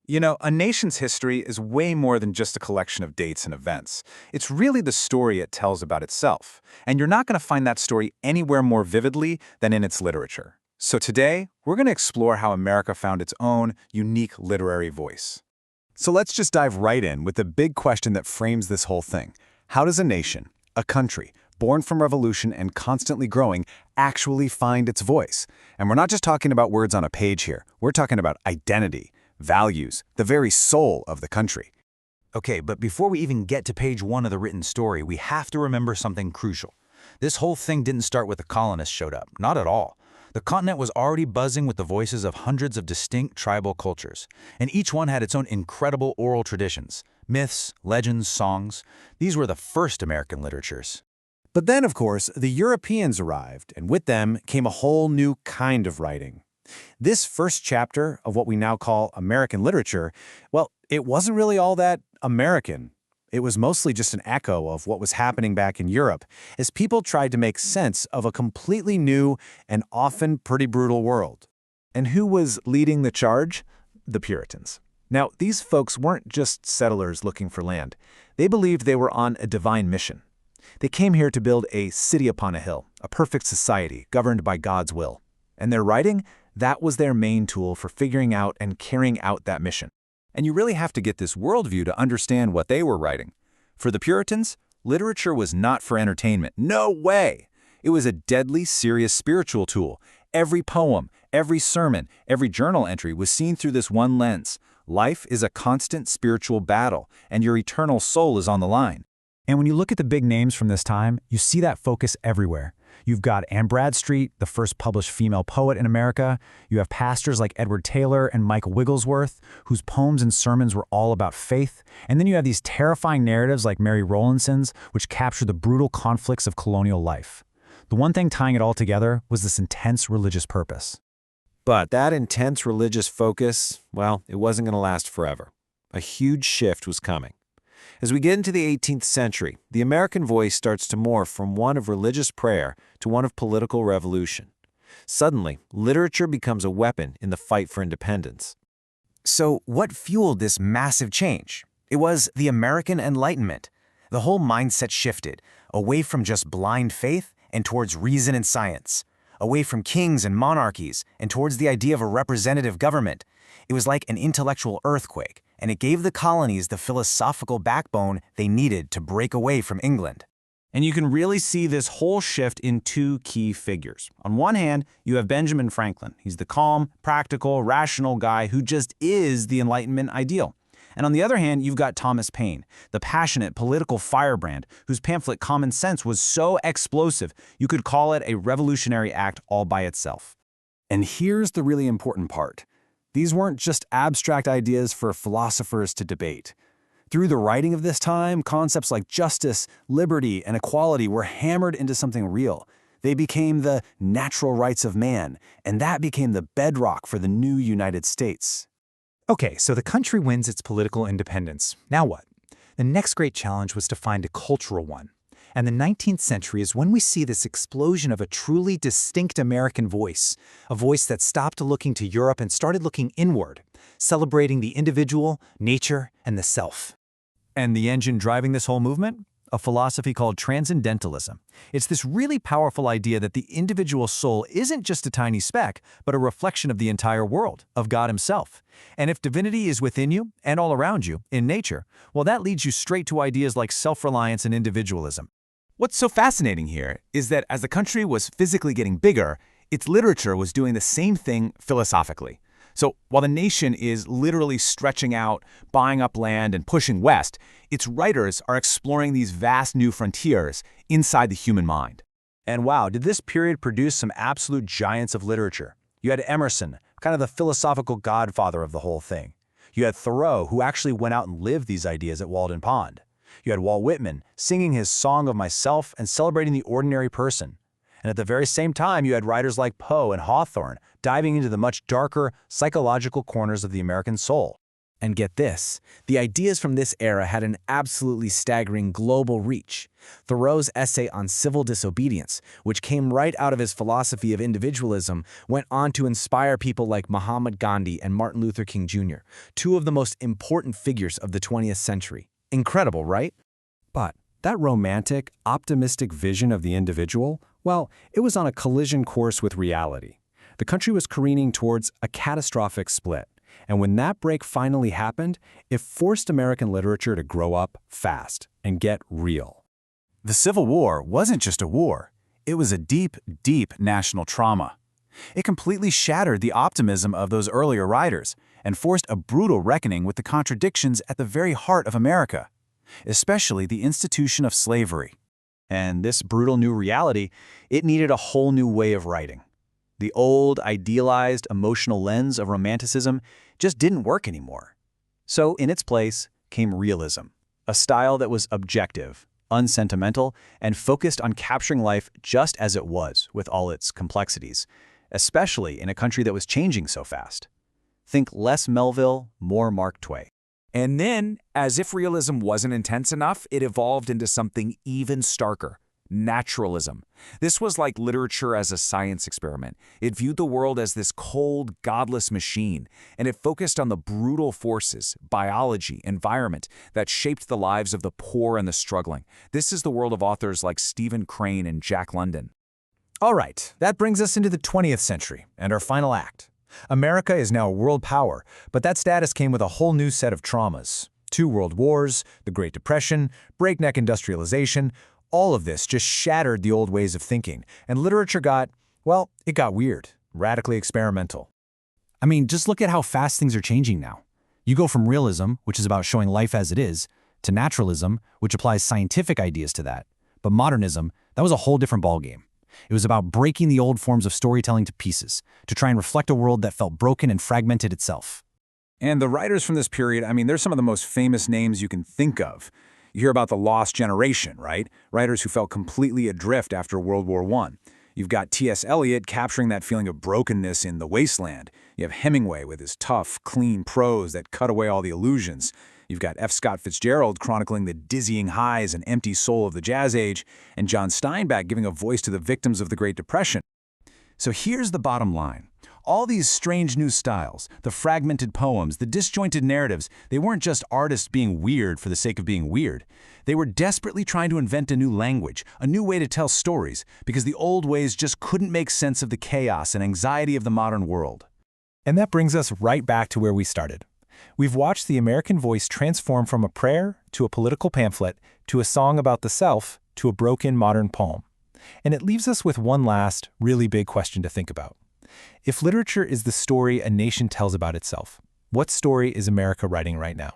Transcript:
You know, a nation's history is way more than just a collection of dates and events. It's really the story it tells about itself. And you're not going to find that story anywhere more vividly than in its literature. So today, we're going to explore how America found its own unique literary voice. So let's just dive right in with the big question that frames this whole thing. How does a nation, a country, born from revolution and constantly growing, actually find its voice? And we're not just talking about words on a page here. We're talking about identity, values, the very soul of the country. Okay, but before we even get to page 1 of the written story, we have to remember something crucial. This whole thing didn't start with the colonists showed up, not at all. The continent was already buzzing with the voices of hundreds of distinct tribal cultures, and each one had its own incredible oral traditions, myths, legends, songs. These were the first American literatures. But then, of course, the Europeans arrived, and with them came a whole new kind of writing. This first chapter of what we now call American literature, well, it wasn't really all that American. It was mostly just an echo of what was happening back in Europe as people tried to make sense of a completely new and often pretty brutal world. And who was leading the charge? The Puritans. Now, these folks weren't just settlers looking for land. They believed they were on a divine mission. They came here to build a city upon a hill, a perfect society governed by God's will. And their writing, that was their main tool for figuring out and carrying out that mission. And you really have to get this worldview to understand what they were writing. For the Puritans, literature was not for entertainment. No way! It was a deadly serious spiritual tool. Every poem, every sermon, every journal entry was seen through this one lens. Life is a constant spiritual battle, and your eternal soul is on the line. And when you look at the big names from this time, you see that focus everywhere. You've got Anne Bradstreet, the first published female poet in America. You have pastors like Edward Taylor and Michael Wigglesworth, whose poems and sermons were all about faith. And then you have these terrifying narratives like Mary Rowlandson's, which capture the brutal conflicts of colonial life. The one thing tying it all together was this intense religious purpose. But that intense religious focus, well, it wasn't going to last forever. A huge shift was coming. As we get into the 18th century, the American voice starts to morph from one of religious prayer to one of political revolution. Suddenly, literature becomes a weapon in the fight for independence. So what fueled this massive change? It was the American Enlightenment. The whole mindset shifted, away from just blind faith and towards reason and science, away from kings and monarchies and towards the idea of a representative government. It was like an intellectual earthquake, and it gave the colonies the philosophical backbone they needed to break away from England. And you can really see this whole shift in two key figures. On one hand, you have Benjamin Franklin. He's the calm, practical, rational guy who just is the Enlightenment ideal. And on the other hand, you've got Thomas Paine, the passionate political firebrand whose pamphlet Common Sense was so explosive you could call it a revolutionary act all by itself. And here's the really important part. These weren't just abstract ideas for philosophers to debate. Through the writing of this time, concepts like justice, liberty, and equality were hammered into something real. They became the natural rights of man, and that became the bedrock for the new United States. Okay, so the country wins its political independence. Now what? The next great challenge was to find a cultural one. And the 19th century is when we see this explosion of a truly distinct American voice, a voice that stopped looking to Europe and started looking inward, celebrating the individual, nature, and the self. And the engine driving this whole movement? A philosophy called Transcendentalism. It's this really powerful idea that the individual soul isn't just a tiny speck, but a reflection of the entire world, of God himself. And if divinity is within you and all around you, in nature, well, that leads you straight to ideas like self-reliance and individualism. What's so fascinating here is that as the country was physically getting bigger, its literature was doing the same thing philosophically. So while the nation is literally stretching out, buying up land, and pushing west, its writers are exploring these vast new frontiers inside the human mind. And wow, did this period produce some absolute giants of literature. You had Emerson, kind of the philosophical godfather of the whole thing. You had Thoreau, who actually went out and lived these ideas at Walden Pond. You had Walt Whitman singing his Song of Myself and celebrating the ordinary person. And at the very same time, you had writers like Poe and Hawthorne diving into the much darker, psychological corners of the American soul. And get this, the ideas from this era had an absolutely staggering global reach. Thoreau's essay on civil disobedience, which came right out of his philosophy of individualism, went on to inspire people like Muhammad Gandhi and Martin Luther King Jr., two of the most important figures of the 20th century. Incredible, right? But that romantic, optimistic vision of the individual, well, it was on a collision course with reality. The country was careening towards a catastrophic split. And when that break finally happened, it forced American literature to grow up fast and get real. The Civil War wasn't just a war. It was a deep, deep national trauma. It completely shattered the optimism of those earlier writers and forced a brutal reckoning with the contradictions at the very heart of America, especially the institution of slavery. And this brutal new reality, it needed a whole new way of writing. The old, idealized, emotional lens of Romanticism just didn't work anymore. So in its place came realism, a style that was objective, unsentimental, and focused on capturing life just as it was, with all its complexities, especially in a country that was changing so fast. Think less Melville, more Mark Twain. And then, as if realism wasn't intense enough, it evolved into something even starker. Naturalism. This was like literature as a science experiment. It viewed the world as this cold, godless machine, and it focused on the brutal forces, biology, environment, that shaped the lives of the poor and the struggling. This is the world of authors like Stephen Crane and Jack London. All right, that brings us into the 20th century and our final act. America is now a world power, but that status came with a whole new set of traumas. 2 world wars, the Great Depression, breakneck industrialization. All of this just shattered the old ways of thinking, and literature got weird, radically experimental. I mean, just look at how fast things are changing now. You go from realism, which is about showing life as it is, to naturalism, which applies scientific ideas to that. But modernism, that was a whole different ballgame. It was about breaking the old forms of storytelling to pieces, to try and reflect a world that felt broken and fragmented itself. And the writers from this period, I mean, they're some of the most famous names you can think of. You hear about the lost generation, right? Writers who felt completely adrift after World War I. You've got T.S. Eliot capturing that feeling of brokenness in The Wasteland. You have Hemingway with his tough, clean prose that cut away all the illusions. You've got F. Scott Fitzgerald chronicling the dizzying highs and empty soul of the Jazz Age, and John Steinbeck giving a voice to the victims of the Great Depression. So here's the bottom line. All these strange new styles, the fragmented poems, the disjointed narratives, they weren't just artists being weird for the sake of being weird. They were desperately trying to invent a new language, a new way to tell stories, because the old ways just couldn't make sense of the chaos and anxiety of the modern world. And that brings us right back to where we started. We've watched the American voice transform from a prayer to a political pamphlet to a song about the self to a broken modern poem. And it leaves us with one last, really big question to think about. If literature is the story a nation tells about itself, what story is America writing right now?